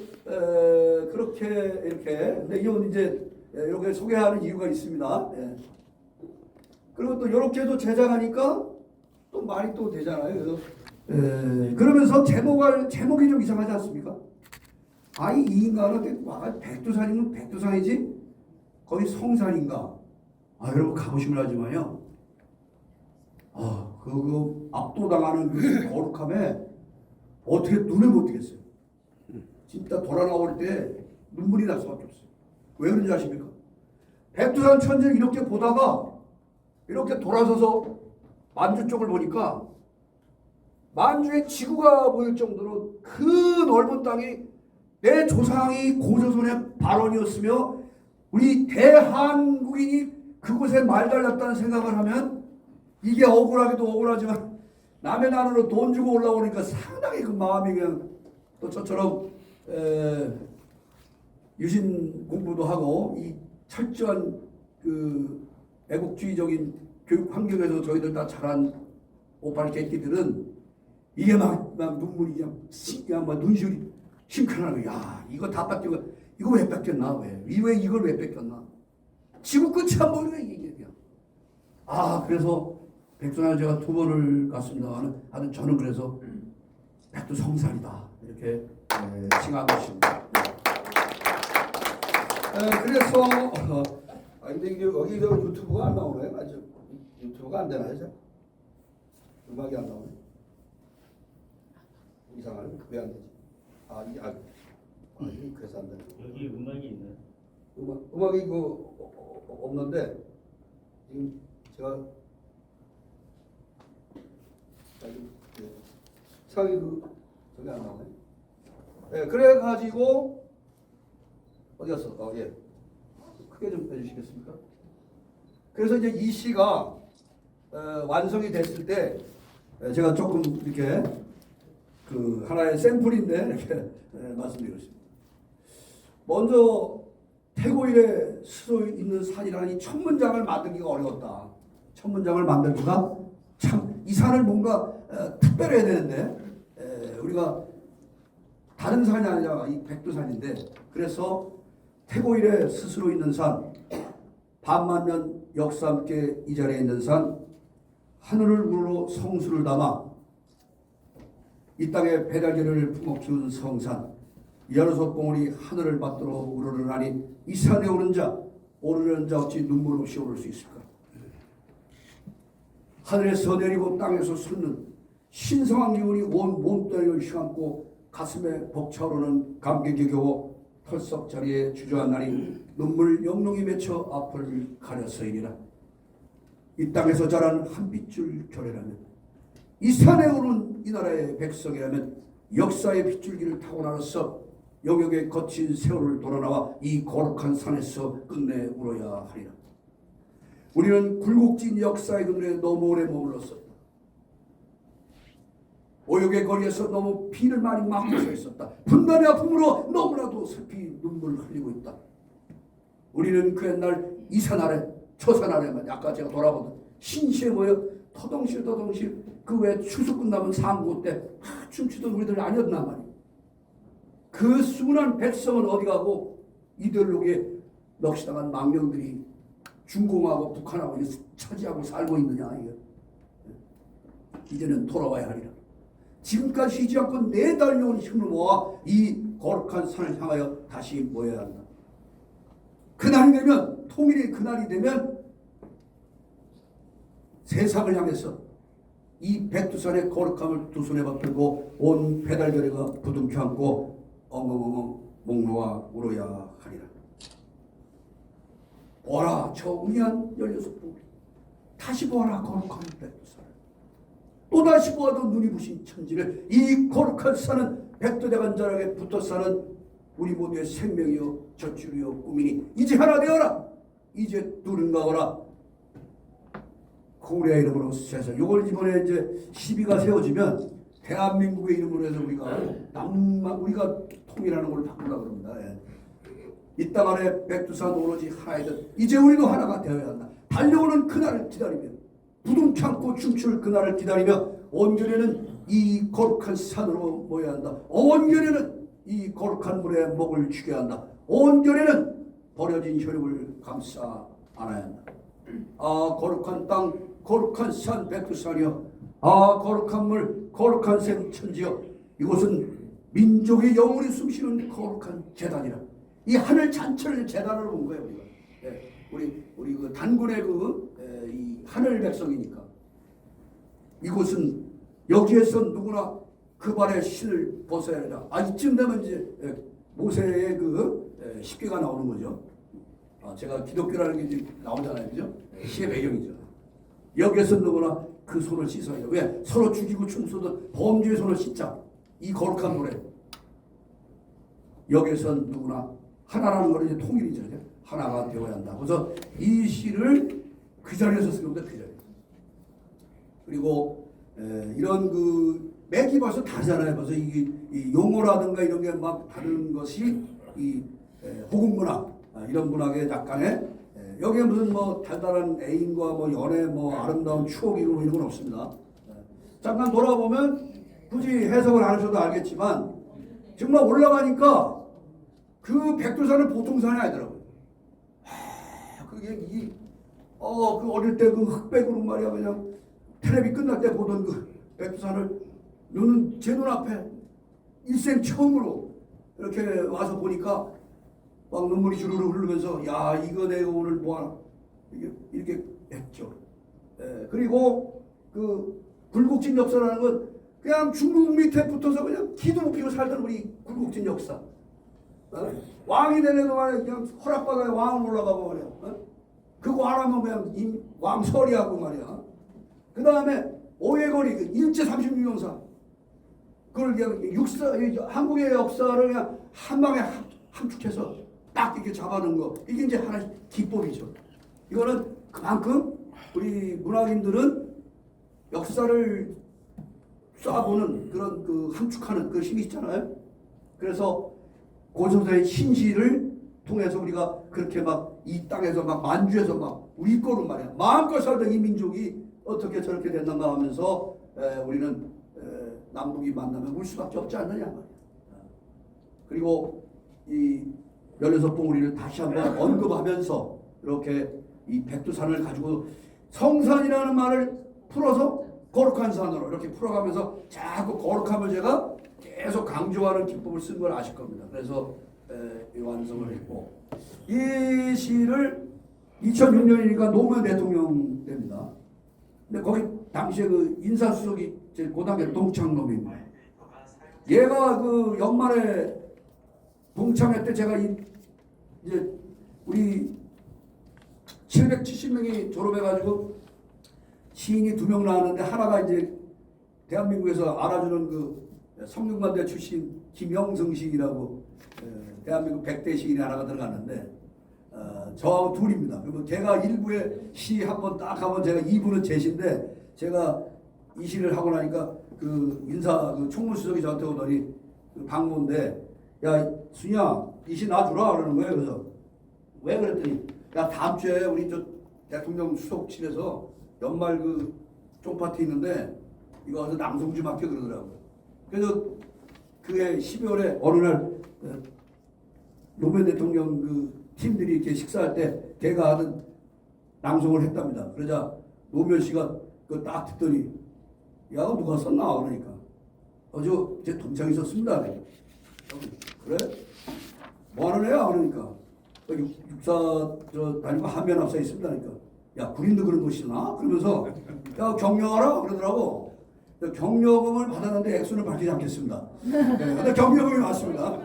그렇게 이렇게 근데 이건 이제 이렇게 소개하는 이유가 있습니다. 그리고 또 이렇게도 제작하니까 또 말이 또 되잖아요. 그래서 그러면서 제목이 좀 이상하지 않습니까? 아니 이 인간은 백두산이면 백두산이지 거기 성산인가? 아 여러분 가보시면 하지만요. 그 압도당하는 그 거룩함에 어떻게 눈을 못 뜨겠어요. 진짜 돌아 나올 때 눈물이 날 수밖에 없어요. 왜 그런지 아십니까? 백두산 천지를 이렇게 보다가 이렇게 돌아서서 만주 쪽을 보니까 만주의 지구가 보일 정도로 그 넓은 땅이 내 조상이 고조선의 발원이었으며 우리 대한국인이 그곳에 말달렸다는 생각을 하면 이게 억울하기도 억울하지만 남의 나라로 돈 주고 올라오니까 상당히 그 마음이 그냥 또 저처럼 유신 공부도 하고 이 철저한 그 애국주의적인 교육 환경에서 저희들 다 자란 오팔 개띠들은 이게 막 눈물이 그냥 막 눈시울이 싱크하는 거야. 야, 이거 다 뺏기고 이거 왜 뺏겼나? 왜 이걸 왜 뺏겼나? 지구 끝이 안 보이네 이게 그냥. 그래서 백두산을 제가 2번을 갔습니다. 하여튼 저는 그래서 백두성산이다 이렇게 칭하고 있습니다. 그래서 근데 이게 여기 유튜브가 안 나오네. 아주 유튜브가 안 되나 해서 음악이 안 나오네. 이상하네. 왜 안 되지? 이게 그래서 안 되네. 여기 음악이 있나요? 음악이 없는데 지금 제가 상이 저기 안 나오네. 네, 그래 가지고 어디 갔어? 예. 크게 좀 해주시겠습니까? 그래서 이제 이 시가 완성이 됐을 때 제가 조금 이렇게 그 하나의 샘플인데 이렇게 말씀드리겠습니다. 먼저 태고일에 스스로 있는 산이라는 이 첫 문장을 만들기가 어려웠다. 첫 문장을 만들기가 참 이 산을 뭔가 특별해야 되는데 우리가 다른 산이 아니라 이 백두산인데 그래서 태고일에 스스로 있는 산 반만년 역사 함께 이 자리에 있는 산 하늘을 우러러 성수를 담아 이 땅에 배달개를 품어 키운 성산 여섯 봉우리 하늘을 받들어 우러러나니 이 산에 오른 자 오르는 자 어찌 눈물 없이 오를 수 있을까? 하늘에서 내리고 땅에서 솟는 신성한 기운이 온 몸뚱이를 휘감고 가슴에 벅차오르는 감격에 겨워 털썩 자리에 주저앉나니 눈물 영롱이 맺혀 앞을 가렸어이니라. 이 땅에서 자란 한 빗줄 결이라면 이 산에 오른 이 나라의 백성이라면 역사의 빗줄기를 타고나서 영역의 거친 세월을 돌아나와 이 거룩한 산에서 끝내 울어야 하리라. 우리는 굴곡진 역사의 그늘에 너무 오래 머물렀었다. 오욕의 거리에서 너무 피를 많이 맞고 서 있었다. 분단의 아픔으로 너무나도 슬피 눈물을 흘리고 있다. 우리는 그 옛날 이 산 아래 저 산 아래만 아까 제가 돌아보던 신시에 모여 터덩실 그 외 추수 끝나면 상고 때 춤추던 우리들 아니었나 말이야. 그 순한 백성은 어디 가고 이들로게 넋이당한 망령들이 중공하고 북한하고 차지하고 살고 있느냐 이거. 이제는 돌아와야 하리라. 지금까지 쉬지 않고 내달려온 힘을 모아 이 거룩한 산을 향하여 다시 모여야 한다. 그날이 되면 통일의 그날이 되면 세상을 향해서 이 백두산의 거룩함을 두 손에 받들고 온 배달결의가 부둥켜 안고 엉엉엉엉 목놓아 울어야 하리라. 보라 저 우리한 16봉우리 다시 보아라 거룩한 백두산을 또다시 보아도 눈이 부신 천지를 이 거룩한 산은 백두대간절하게 붙어 사는 우리 모두의 생명이요 젖줄이요 꿈이니 이제 하나 되어라. 이제 둘은 가거라. 고리아 이름으로 세상 요걸 이번에 이제 시비가 세워지면 대한민국의 이름으로 해서 우리가 통일하는 걸 바꾸려고 그럽니다. 이 땅 안에 백두산 오로지 하나이듯 이제 우리도 하나가 되어야 한다. 달려오는 그날을 기다리며 부둥켜 안고 춤출 그날을 기다리며 온결에는 이 거룩한 산으로 모여야 한다. 온결에는 이 거룩한 물에 목을 죽여야 한다. 온결에는 버려진 혈육을 감싸 안아야 한다. 거룩한 땅 거룩한 산 백두산이여 거룩한 물 거룩한 샘 천지여 이곳은 민족의 영혼이 숨쉬는 거룩한 재단이라. 이 하늘 잔철 재단으로 본 거예요 우리가. 우리 그 단군의 이 하늘 백성이니까 이곳은 여기에서 누구나 그 발에 신을 벗어야 한다. 이쯤 되면 이제 모세의 십계가 나오는 거죠. 제가 기독교라는 게 나오잖아요, 그죠? 시의 배경이죠. 여기에서 누구나 그 손을 씻어야 돼. 왜? 서로 죽이고 춤추던 범죄의 손을 씻자. 이 거룩한 노래. 여기에서 누구나 하나라는 건 이제 통일이죠. 하나가 되어야 한다. 그래서 이 시를 그 자리에서 쓰는 겁니다. 그 자리에서. 그리고 이런 그 맥이 벌써 다르잖아요. 벌써 이 용어라든가 이런 게 막 다른 것이 이 호국 문학 이런 문학의 약간의 여기에 무슨 뭐 달달한 애인과 뭐 연애 뭐 아름다운 추억이고 뭐 이런 건 없습니다. 잠깐 돌아보면 굳이 해석을 안 하셔도 알겠지만 정말 올라가니까 그 백두산은 보통 산이 아니더라고요. 그게 그 어릴 때 그 흑백으로 말이야 그냥 텔레비 끝날 때 보던 그 백두산을 제 눈앞에 일생 처음으로 이렇게 와서 보니까 막 눈물이 주르르 흐르면서 야 이거 내가 오늘 뭐하나 이렇게 했죠. 그리고 그 굴곡진 역사라는 건 그냥 중국 밑에 붙어서 그냥 기도 못 피고 살던 우리 굴곡진 역사. 왕이 되려도 말이야 그냥 허락받아야 왕은 올라가고 말이야. 그거 안 하면 그냥 왕설이하고 말이야. 그 다음에 오해거리 그 일제 36년사 그걸 그냥 한국의 역사를 그냥 한 방에 함축해서 딱 이렇게 잡아놓은 거 이게 이제 하나의 기법이죠. 이거는 그만큼 우리 문학인들은 역사를 쏴보는 그런 그 함축하는 그 힘이 있잖아요. 그래서 고소사의 신시를 통해서 우리가 그렇게 막 이 땅에서 막 만주에서 막 우리 거로 말이야 마음껏 살던 이 민족이 어떻게 저렇게 됐는가 하면서 우리는 남북이 만나면 울 수밖에 없지 않느냐 말이야. 그리고 이 16봉우리를 다시 한번 언급하면서 이렇게 이 백두산을 가지고 성산이라는 말을 풀어서 거룩한 산으로 이렇게 풀어가면서 자꾸 거룩함을 제가 계속 강조하는 기법을 쓴 걸 아실 겁니다. 그래서 완성을 했고 이 시를 2006년이니까 노무현 대통령 때입니다. 근데 거기 당시에 그 인사수석이 제 고등학교 동창놈입니다. 얘가 그 연말에 동창회 때 제가 이제 우리 770명이 졸업해가지고 시인이 2명 나왔는데 하나가 이제 대한민국에서 알아주는 그 성균관대 출신 김영성 시인이라고 대한민국 100대 시인이 하나가 들어갔는데 저하고 둘입니다. 그리고 걔가 1부에 시 한번 딱 하면 제가 2부는 제 시인데 제가 이 시를 하고 나니까 그 인사 그 총무수석이 저한테 오더니 그 방문인데 야 순이야 이 시 놔주라 그러는 거예요. 그래서 왜 그랬더니 야 다음 주에 우리 저 대통령 수석실에서 연말 그 쫑파티 있는데 이거 와서 낭송 좀 할게 그러더라고요. 그래서 그해 12월에 어느 날 노무현 대통령 그 팀들이 이렇게 식사할 때 걔가 하는 낭송을 했답니다. 그러자 노무현 씨가 그거 딱 듣더니 야 누가 썼나 그러니까 제 동창이 썼습니다. 그래? 뭐 하는 애야 그러니까 육사 다니고 한면 앞서 있습니다. 그러니까 야 군인도 그런 거 쓰나? 그러면서 야 경력하라 그러더라고. 경력금을 받았는데 액수는 밝히지 않겠습니다. 근데 경력금이 맞습니다.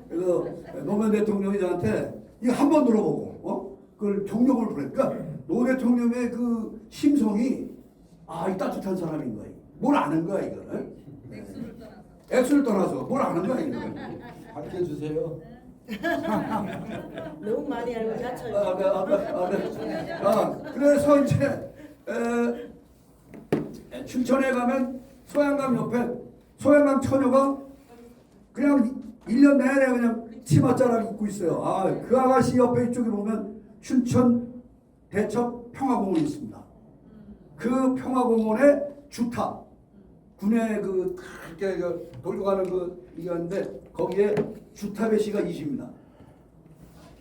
그래서 노무현 대통령이 저한테 이거 한 번 들어보고 그걸 경력을 보니까 노 대통령의 그 심성이 이 따뜻한 사람인 거야. 뭘 아는 거야 이거. 액수를 떠나서 뭘 아는 거야 이거. 밝혀주세요. 너무 많이 알고 자처. 그래서 이제 춘천에 가면 소양강 옆에 소양강 처녀가 그냥 1년 내내 그냥 치맛자락 입고 있어요. 그 아가씨 옆에 이쪽에 보면 춘천 대첩 평화공원이 있습니다. 그 평화공원의 주탑 군의 그 이렇게 돌고 가는 그 이건데 거기에 주탑의 시가 이 시입니다.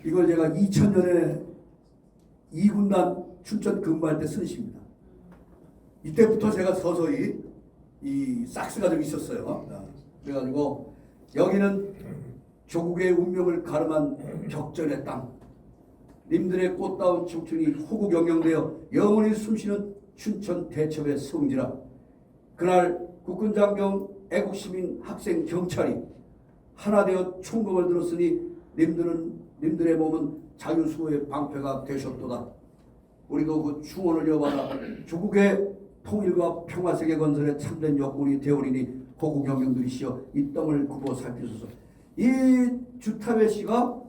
이걸 제가 2000년에 2군단 춘천 근무할 때 쓴 시입니다. 이때부터 제가 서서히 이 싹스가 좀 있었어요. 그래가지고 여기는 조국의 운명을 가름한 격전의 땅, 님들의 꽃다운 청춘이 호국 영영되어 영원히 숨쉬는 춘천 대첩의 성지라. 그날 국군장병 애국시민 학생 경찰이 하나 되어 총검을 들었으니 님들의 몸은 자유수호의 방패가 되셨도다. 우리도 그 충원을 이어받아 조국의 통일과 평화세계 건설에 참된 여군이 되오리니 호국 영령들이시여 이 땅을 굽어 살피소서. 이 주탑의 시가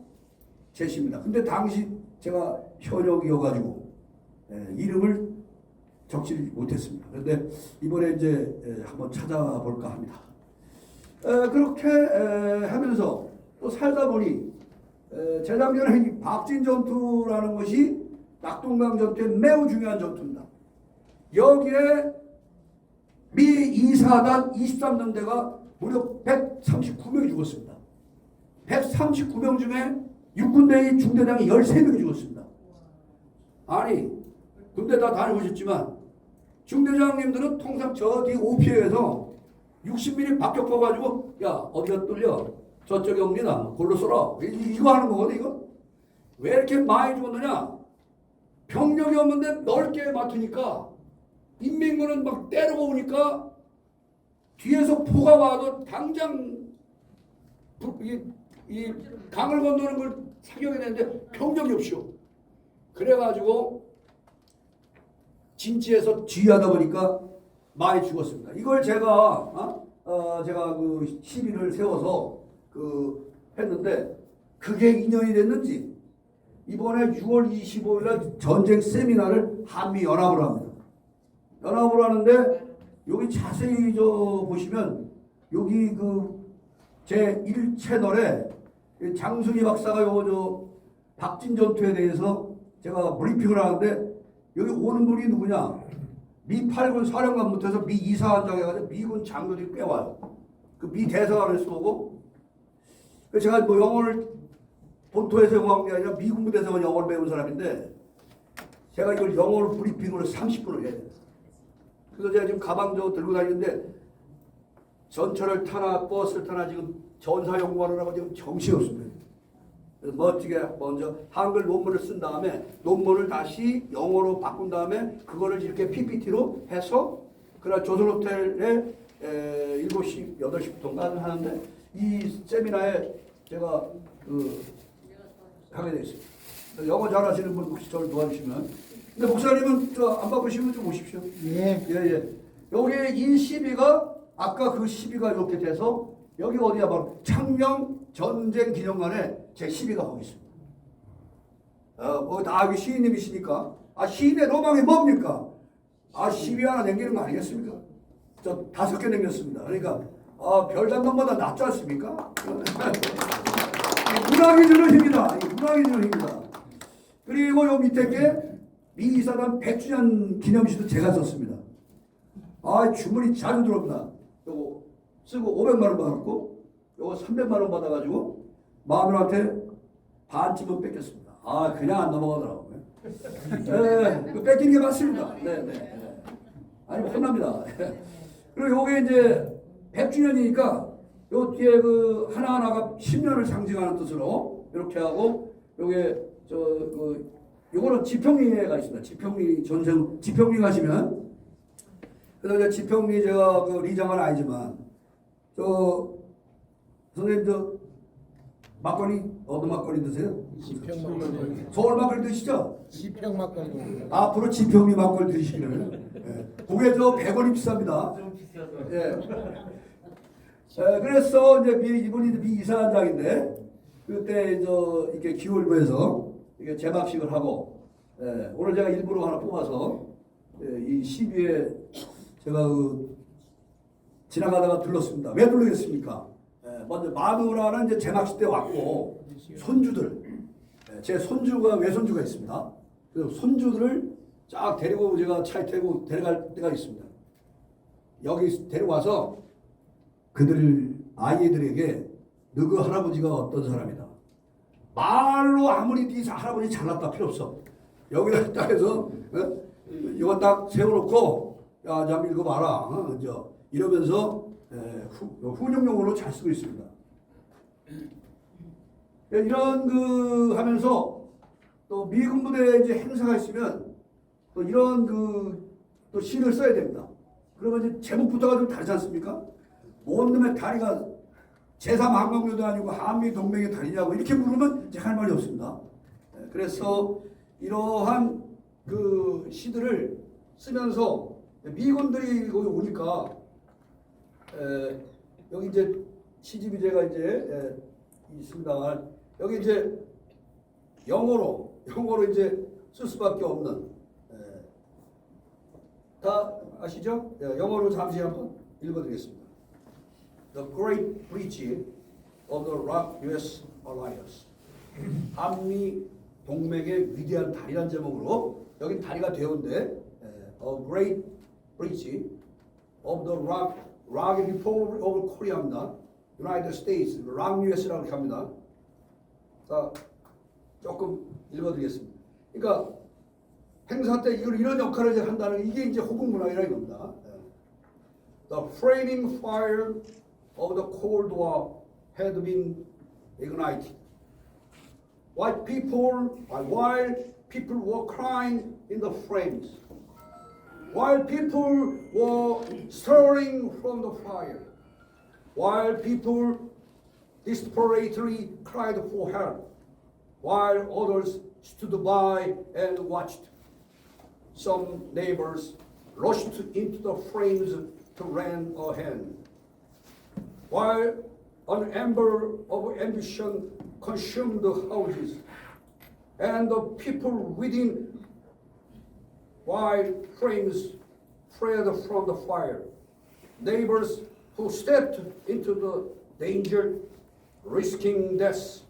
제 시입니다. 근데 당시 제가 현역이어가지고 이름을 적지 못했습니다. 그런데 이번에 이제 한번 찾아볼까 합니다. 그렇게 하면서 또 살다 보니 재작년에 이 박진 전투라는 것이 낙동강 전투에 매우 중요한 전투입니다. 여기에 미 2사단 23년대가 무려 139명이 죽었습니다. 139명 중에 육군대의 중대장이 13명이 죽었습니다. 아니 군대 다 다녀보셨지만 중대장님들은 통상 저 뒤 오피에서 60mm 박격포 가지고 야 어디가 뚫려 저쪽에 옵니다 골로 쏘라 이거 하는 거거든. 이거 왜 이렇게 많이 죽었느냐. 병력이 없는데 넓게 맡으니까 인민군은 막 때리고 오니까 뒤에서 포가 와도 당장 이 강을 건너는 걸 사격해야 되는데 병력이 없이요. 그래가지고 진지에서 지휘하다 보니까 많이 죽었습니다. 이걸 제가 제가 그 시비를 세워서 했는데 그게 인연이 됐는지 이번에 6월 25일날 전쟁 세미나를 한미 연합으로 합니다. 연합으로 하는데 여기 자세히 보시면 여기 제 1채널에 장순희 박사가 박진 전투에 대해서 제가 브리핑을 하는데 여기 오는 분이 누구냐? 미 8군 사령관부터 해서 미 2사단장 해가지고 미군 장교들이 꽤 와요. 그 미 대사관을 쏘고 제가 영어를 본토에서 영어한 게 아니라 미군 대사관 영어를 배운 사람인데 제가 이걸 영어로 브리핑으로 30분을 해야 돼요. 그래서 제가 지금 가방 들고 다니는데 전철을 타나 버스를 타나 지금 전사연구원을 하고 지금 정신이 없습니다. 그래서 멋지게 먼저 한글 논문을 쓴 다음에 논문을 다시 영어로 바꾼 다음에 그거를 이렇게 PPT로 해서 그날 조선호텔에 7시, 8시부터인가 하는데 이 세미나에 제가 하게 되어 있습니다. 영어 잘하시는 분 혹시 저를 도와주시면. 근데 목사님은 안 바꾸시면 좀 오십시오. 예. 여기 이 시비가 아까 그 시비가 이렇게 돼서 여기 어디야 바로 창녕 전쟁 기념관에 제 시비가 거기 있습니다. 다 시인님이시니까 시인의 로망이 뭡니까? 시비 하나 남기는 거 아니겠습니까? 저 5개 남겼습니다. 그러니까 별장관보다 낫지 않습니까? 문학이 주는 힘이다. 문학이 주는 힘이다. 그리고 요 밑에 게 미 2사단 100주년 기념시도 제가 썼습니다. 주문이 자주 들어옵니다. 요거 쓰고 500만 원 받았고 요거 300만 원 받아가지고 마누라한테 반쯤은 뺏겼습니다. 그냥 안 넘어가더라고요. 뺏기는 게 맞습니다. 네. 아니 혼납니다. 그리고 요게 이제 100주년이니까 요 뒤에 하나하나가 10년을 상징하는 뜻으로 이렇게 하고 요게 요거는 지평리가 있습니다. 지평리 전생 지평리 가시면 그래서 이제 지평리 제가 리장은 아니지만 선생님 막걸리 어느 막걸리 드세요? 지평 막걸리. 서울 막걸리 드시죠? 지평 막걸리. 앞으로 지평리 막걸리 드시기를. 그게 100원이 비쌉니다. 예. 그래서 이제 이분이 미 이사단장인데 그때 이렇게 기울부에서 이게 제막식을 하고 오늘 제가 일부러 하나 뽑아서 이 시비에 제가 지나가다가 들렀습니다. 왜 들르겠습니까? 먼저 마누라는 이제 제막식 때 왔고 손주들 제 손주가 외손주가 있습니다. 그래서 손주들을 쫙 데리고 제가 차에 태우고 데려갈 때가 있습니다. 여기 데려와서 그들 아이들에게 너그 할아버지가 어떤 사람이다. 말로 아무리 네 할아버지 잘났다 필요 없어. 여기다 딱 해서 이거 딱 세워놓고 야, 좀 읽어봐라. 이러면서 훈육용어로 잘 쓰고 있습니다. 이런 하면서 또 미군 부대 이제 행사가 있으면 또 이런 또 시를 써야 됩니다. 그러면 이제 제목부터가 좀 다르지 않습니까? 뭔 놈의 다리가 제3항공교도 아니고 한미동맹의 다리냐고 이렇게 물으면 이제 할 말이 없습니다. 그래서 이러한 시들을 쓰면서 미군들이 거기 오니까 여기 이제 시집이 제가 이제 있습니다. 여기 이제 영어로 이제 쓸 수밖에 없는 다 아시죠? 영어로 잠시 한번 읽어드리겠습니다. The Great Bridge of the Rock U.S. Alliance. 한미 동맹의 위대한 다리란 제목으로 여기 다리가 되었는데 A Great Bridge of the Rock Republic of Korea입니다. United States, Rock U.S.라고 이렇게 합니다. 자, 조금 읽어드리겠습니다. 그러니까 행사 때 이런 역할을 이제 한다는 이게 이제 호국 문화이라 이겁니다. The flaming fire of the Cold War had been ignited. While people were crying in the flames, while people were stirring from the fire, while people desperately cried for help, while others stood by and watched. Some neighbors rushed into the flames to lend a hand, while an ember of ambition consumed the houses and the people within, while flames fled from the fire. Neighbors who stepped into the danger, risking death,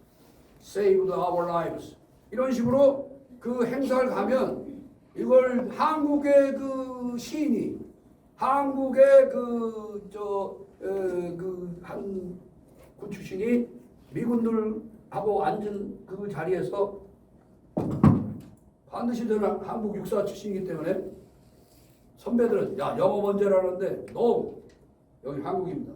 saved our lives. 이런 식으로 그 행사를 가면 이걸 한국의 그 시인이 한국의 한 군출신이 미군들하고 앉은 그 자리에서 반드시 저는 한국 육사 출신이기 때문에 선배들은 야 영어 먼저 하라는데 no 여기 한국입니다.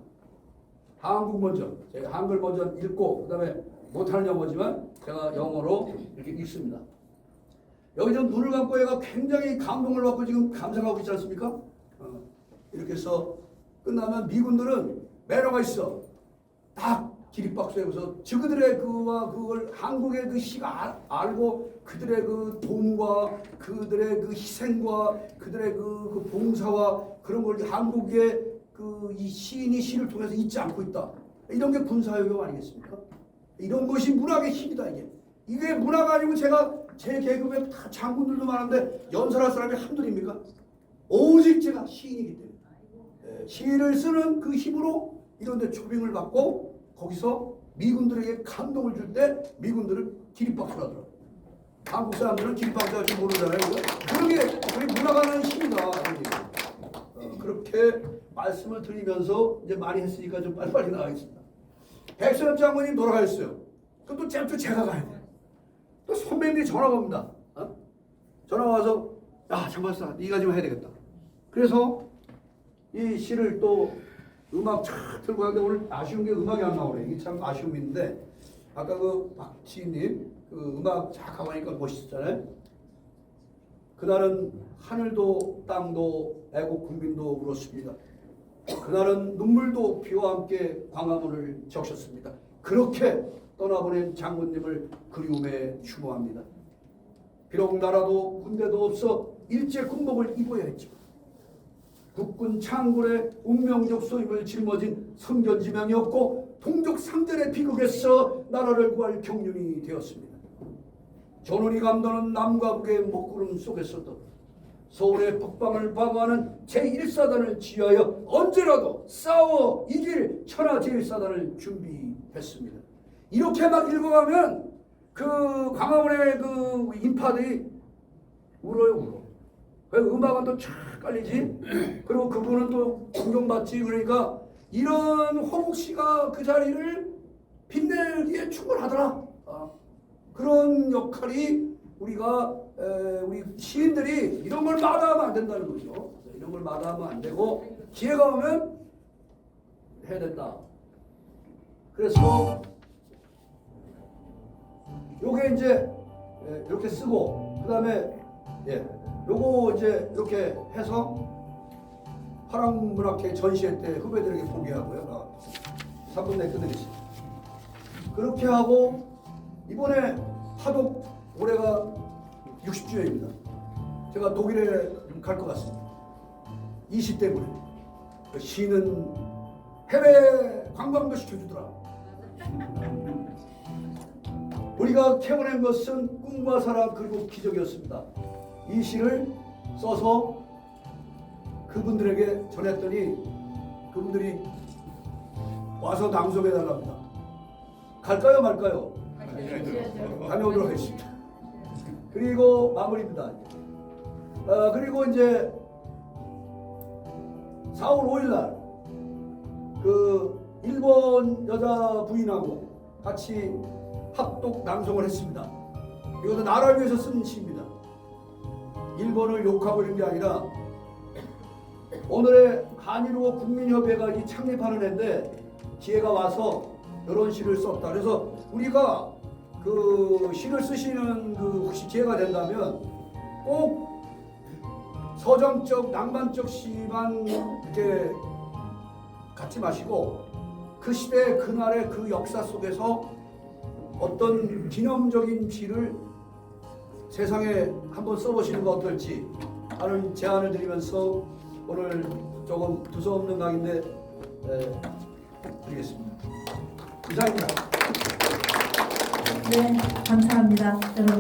한국 먼저 제가 한글 먼저 읽고 그다음에 못하는 영어지만 제가 영어로 이렇게 읽습니다. 여기 좀 눈을 감고 얘가 굉장히 감동을 받고 지금 감상하고 있지 않습니까? 이렇게 해서 끝나면 미군들은 매너가 있어. 딱 기립박수해서 저그들의 그걸 한국의 그 시가 알고 그들의 그 도움과 그들의 그 희생과 그들의 그 봉사와 그런 걸 한국의 그 이 시인이 시를 통해서 잊지 않고 있다. 이런 게 군사효용 아니겠습니까? 이런 것이 문학의 힘이다 이게. 이게 문화가 아니고 제 계급에 다 장군들도 많은데 연설할 사람이 한둘입니까? 오직 제가 시인이기 때문에 시를 쓰는 그 힘으로 이런 데 초빙을 받고 거기서 미군들에게 감동을 줄 때 미군들은 기립박수를 하더라고요. 한국 사람들은 기립박수 할 줄 모르잖아요. 그런 게 우리 문화가 하는 힘이다. 그렇게 말씀을 드리면서 이제 많이 했으니까 좀 빨리빨리 나가겠습니다. 백선엽 장군님 돌아가셨어요. 그럼 또 제가 가야 돼요. 또 선배님들이 전화가 옵니다. 전화 와서 야 장박사 네가 좀 해야 되겠다. 그래서 이 시를 또 음악 쫙 들고 가는데 오늘 아쉬운 게 음악이 안 나오네. 이게 참 아쉬움인데 아까 그 박지희님 그 음악 쫙 가보니까 멋있었잖아요. 그날은 하늘도 땅도 애국 국민도 울었습니다. 그날은 눈물도 비와 함께 광화문을 적셨습니다. 그렇게 떠나보낸 장군님을 그리움에 추모합니다. 비록 나라도 군대도 없어 일제 군복을 입어야 했지만 국군 창군의 운명적 소임을 짊어진 성견지명이었고 동족 상전의 비극에서 나라를 구할 경륜이 되었습니다. 전운이 감도는 남과 북의 먹구름 속에서도 서울의 북방을 방어하는 제1사단을 지휘하여 언제라도 싸워 이길 천하제일사단을 준비했습니다. 이렇게 막 읽어가면 그 광화문의 그 인파들이 울어요. 왜 음악은 또 쫙 깔리지? 그리고 그분은 또 존경받지. 그러니까 이런 호국 씨가 그 자리를 빛내기에 충분하더라. 그런 역할이 우리 시인들이 이런 걸 마다하면 안 된다는 거죠. 이런 걸 마다하면 안 되고 기회가 오면 해야 된다. 그래서 요게 이제 이렇게 쓰고 그다음에 요거 이제 이렇게 해서 화랑문학회 전시회 때 후배들에게 보게하고요. 3분 내에 끝내겠습니다. 그렇게 하고 이번에 화독 올해가 60주년입니다. 제가 독일에 갈 것 같습니다. 이 시 때문에 시는 해외 관광도 시켜주더라. 우리가 캐어낸 것은 꿈과 사랑 그리고 기적이었습니다. 이 시를 써서 그분들에게 전했더니 그분들이 와서 낭송해달랍니다. 갈까요 말까요? 다녀오도록 하겠습니다. 그리고 마무리입니다. 그리고 이제 4월 5일 날 그 일본 여자 부인하고 같이 합독 낭송을 했습니다. 이것은 나라를 위해서 쓴 시입니다. 일본을 욕하고 이런 게 아니라 오늘의 한일호 국민협회가 이 창립하는 애인데 기회가 와서 이런 시를 썼다. 그래서 우리가 그 시를 쓰시는 그 혹시 기회가 된다면 꼭 서정적 낭만적 시만 이렇게 갖지 마시고 그 시대 그날의 그 역사 속에서 어떤 기념적인 시를 세상에 한번 써보시는 거 어떨지 하는 제안을 드리면서 오늘 조금 두서없는 강의인데 드리겠습니다. 이상입니다. 네, 감사합니다. 여러분.